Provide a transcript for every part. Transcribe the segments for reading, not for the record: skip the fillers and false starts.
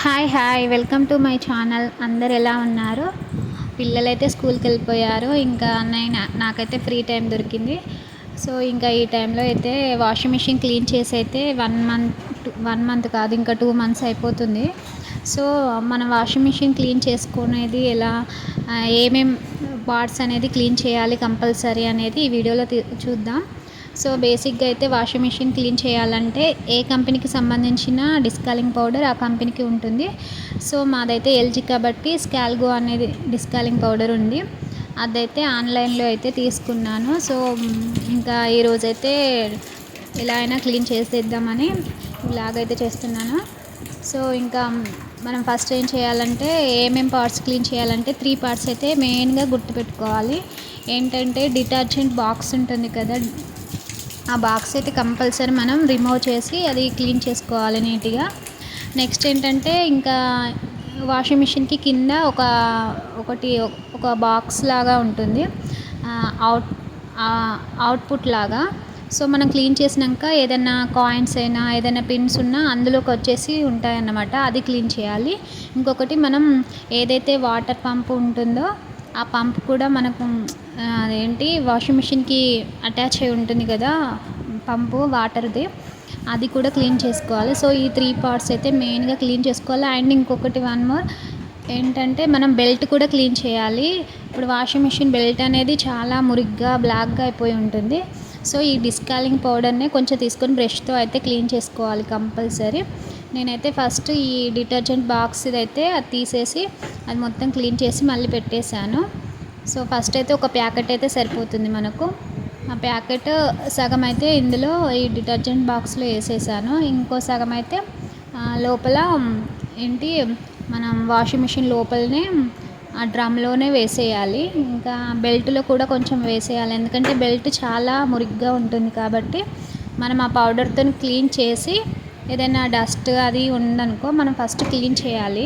Hi welcome to my channel. అందరు ఎలా ఉన్నారు? పిల్లలైతే స్కూల్కి వెళ్ళిపోయారు. ఇంకా నాకైతే ఫ్రీ టైం దొరికింది. సో ఇంకా ఈ టైంలో అయితే వాషింగ్ మిషన్ క్లీన్ చేసి అయితే 1 మంత్ కాదు, ఇంకా 2 మంత్స్ అయిపోతుంది. సో మన వాషింగ్ మిషన్ క్లీన్ చేసుకునేది ఎలా, ఏమేం పార్ట్స్ అనేది క్లీన్ చేయాలి కంపల్సరీ అనేది ఈ వీడియోలో చూద్దాం. సో బేసిక్గా అయితే వాషింగ్ మిషన్ క్లీన్ చేయాలంటే ఏ కంపెనీకి సంబంధించిన డిస్కాలింగ్ పౌడర్ ఆ కంపెనీకి ఉంటుంది. సో మాదైతే ఎల్జీ కాబట్టి స్కాల్గో అనేది డిస్కాలింగ్ పౌడర్ ఉంది. అదైతే ఆన్లైన్లో అయితే తీసుకున్నాను. సో ఇంకా ఈరోజైతే ఎలా అయినా క్లీన్ చేసేద్దామని ఇలాగైతే చేస్తున్నాను. సో ఇంకా మనం ఫస్ట్ ఏం చేయాలంటే ఏమేం పార్ట్స్ క్లీన్ చేయాలంటే 3 పార్ట్స్ అయితే మెయిన్గా గుర్తుపెట్టుకోవాలి. ఏంటంటే డిటర్జెంట్ బాక్స్ ఉంటుంది కదా, ఆ బాక్స్ అయితే కంపల్సరీ మనం రిమూవ్ చేసి అది క్లీన్ చేసుకోవాలి నీట్గా. నెక్స్ట్ ఏంటంటే ఇంకా వాషింగ్ మిషన్కి కింద ఒక బాక్స్ లాగా ఉంటుంది, అవుట్పుట్ లాగా. సో మనం క్లీన్ చేసినాక ఏదైనా కాయిన్స్ అయినా ఏదైనా పిన్స్ ఉన్నా అందులోకి వచ్చేసి ఉంటాయన్నమాట, అది క్లీన్ చేయాలి. ఇంకొకటి మనం ఏదైతే వాటర్ పంప్ ఉంటుందో ఆ పంప్ కూడా మనకు అదేంటి వాషింగ్ మిషన్కి అటాచ్ అయి ఉంటుంది కదా పంపు వాటర్ది, అది కూడా క్లీన్ చేసుకోవాలి. సో ఈ 3 పార్ట్స్ అయితే మెయిన్గా క్లీన్ చేసుకోవాలి. అండ్ ఇంకొకటి 1 మోర్ ఏంటంటే మనం బెల్ట్ కూడా క్లీన్ చేయాలి. ఇప్పుడు వాషింగ్ మిషన్ బెల్ట్ అనేది చాలా మురిగ్గా బ్లాక్గా అయిపోయి ఉంటుంది. సో ఈ డిస్కాలింగ్ పౌడర్ని కొంచెం తీసుకొని బ్రష్తో అయితే క్లీన్ చేసుకోవాలి కంపల్సరీ. నేనైతే ఫస్ట్ ఈ డిటర్జెంట్ బాక్స్ ఇదైతే అది తీసేసి అది మొత్తం క్లీన్ చేసి మళ్ళీ పెట్టేశాను. సో ఫస్ట్ అయితే ఒక ప్యాకెట్ అయితే సరిపోతుంది మనకు. ఆ ప్యాకెట్ సగం అయితే ఇందులో ఈ డిటర్జెంట్ బాక్స్లో వేసేసాను. ఇంకో సగం అయితే లోపల ఏంటి మనం వాషింగ్ మిషన్ లోపలనే ఆ డ్రమ్లోనే వేసేయాలి. ఇంకా బెల్ట్లో కూడా కొంచెం వేసేయాలి, ఎందుకంటే బెల్ట్ చాలా మురిగ్గా ఉంటుంది కాబట్టి మనం ఆ పౌడర్తో క్లీన్ చేసి ఏదైనా డస్ట్ అది ఉందనుకో మనం ఫస్ట్ క్లీన్ చేయాలి.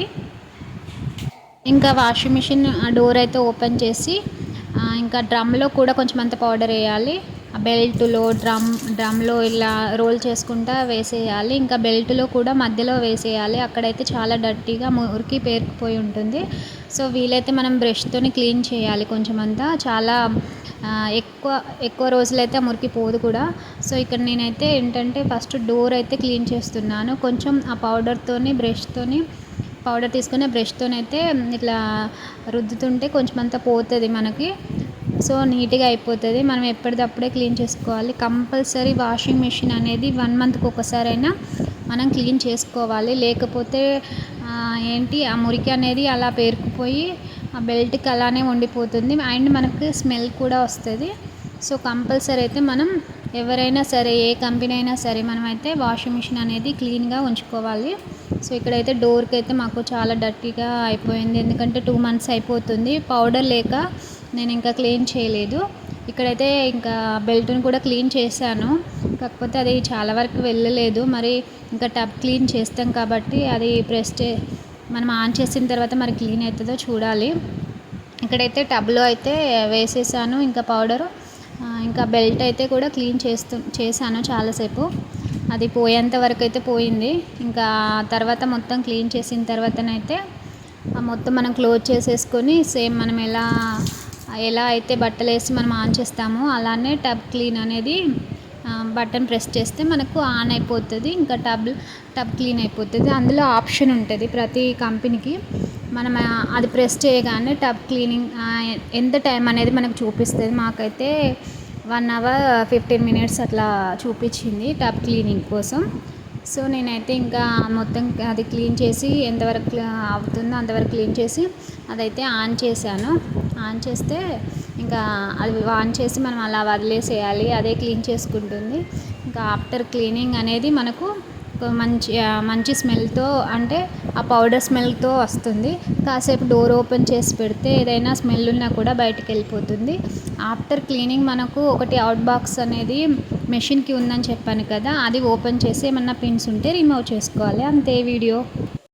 ఇంకా వాషింగ్ మిషన్ డోర్ అయితే ఓపెన్ చేసి ఇంకా డ్రమ్లో కూడా కొంచెం అంత పౌడర్ వేయాలి. ఆ బెల్ట్లో డ్రమ్లో ఇలా రోల్ చేసుకుంటా వేసేయాలి. ఇంకా బెల్ట్లో కూడా మధ్యలో వేసేయాలి, అక్కడైతే చాలా డర్టీగా మురికి పేరుకుపోయి ఉంటుంది. సో వీలైతే మనం బ్రష్తో క్లీన్ చేయాలి కొంచెం అంతా, చాలా ఎక్కువ రోజులైతే ఆ మురికి పోదు కూడా. సో ఇక్కడ నేనైతే ఏంటంటే ఫస్ట్ డోర్ అయితే క్లీన్ చేస్తున్నాను. కొంచెం ఆ పౌడర్ తీసుకుని బ్రష్తోనైతే ఇట్లా రుద్దుతుంటే కొంచెం అంతా పోతుంది మనకి. సో నీట్గా అయిపోతుంది. మనం ఎప్పటికప్పుడే క్లీన్ చేసుకోవాలి కంపల్సరీ. వాషింగ్ మిషన్ అనేది 1 మంత్కి ఒకసారైనా మనం క్లీన్ చేసుకోవాలి, లేకపోతే ఆ మురికి అనేది అలా పేరుకుపోయి ఆ బెల్ట్కి అలానే ఉండిపోతుంది. అండ్ మనకు స్మెల్ కూడా వస్తుంది. సో కంపల్సరీ అయితే మనం ఎవరైనా సరే ఏ కంపెనీ అయినా సరే మనమైతే వాషింగ్ మిషన్ అనేది క్లీన్గా ఉంచుకోవాలి. సో ఇక్కడైతే డోర్కి అయితే మాకు చాలా డర్టీగా అయిపోయింది, ఎందుకంటే 2 మంత్స్ అయిపోతుంది పౌడర్ లేక నేను ఇంకా క్లీన్ చేయలేదు. ఇక్కడైతే ఇంకా బెల్ట్ని కూడా క్లీన్ చేశాను, కాకపోతే అది చాలా వరకు వెళ్ళలేదు. మరి ఇంకా టబ్ క్లీన్ చేస్తాం కాబట్టి అది మనం ఆన్ చేసిన తర్వాత మరి క్లీన్ అవుతుందో చూడాలి. ఇక్కడైతే టబ్లో అయితే వేసేసాను ఇంకా పౌడరు. ఇంకా బెల్ట్ అయితే కూడా క్లీన్ చేశాను చాలాసేపు, అది పోయేంత వరకు అయితే పోయింది. ఇంకా తర్వాత మొత్తం క్లీన్ చేసిన తర్వాతనైతే మొత్తం మనం క్లోజ్ చేసేసుకొని సేమ్ మనం ఎలా అయితే బట్టలు వేసి మనం ఆన్ చేస్తామో అలానే టబ్ క్లీన్ అనేది బటన్ ప్రెస్ చేస్తే మనకు ఆన్ అయిపోతుంది. ఇంకా టబ్ క్లీన్ అయిపోతుంది. అందులో ఆప్షన్ ఉంటుంది ప్రతి కంపెనీకి. మనం అది ప్రెస్ చేయగానే టబ్ క్లీనింగ్ ఎంత టైం అనేది మనకు చూపిస్తుంది. మాకైతే 1 అవర్ 15 మినిట్స్ అట్లా చూపించింది టబ్ క్లీనింగ్ కోసం. సో నేనైతే ఇంకా మొత్తం అది క్లీన్ చేసి ఎంతవరకు అవుతుందో అంతవరకు క్లీన్ చేసి అదైతే ఆన్ చేశాను. ఆన్ చేస్తే ఇంకా అది ఆన్ చేసి మనం అలా వదిలేసేయాలి, అదే క్లీన్ చేసుకుంటుంది. ఇంకా ఆఫ్టర్ క్లీనింగ్ అనేది మనకు మంచి స్మెల్తో, అంటే ఆ పౌడర్ స్మెల్తో వస్తుంది. కాసేపు డోర్ ఓపెన్ చేసి పెడితే ఏదైనా స్మెల్ ఉన్నా కూడా బయటకు వెళ్ళిపోతుంది. ఆఫ్టర్ క్లీనింగ్ మనకు ఒకటి అవుట్ బాక్స్ అనేది మెషిన్కి ఉందని చెప్పాను కదా, అది ఓపెన్ చేసి ఏమన్నా పిన్స్ ఉంటే రిమూవ్ చేసుకోవాలి. అంతే వీడియో.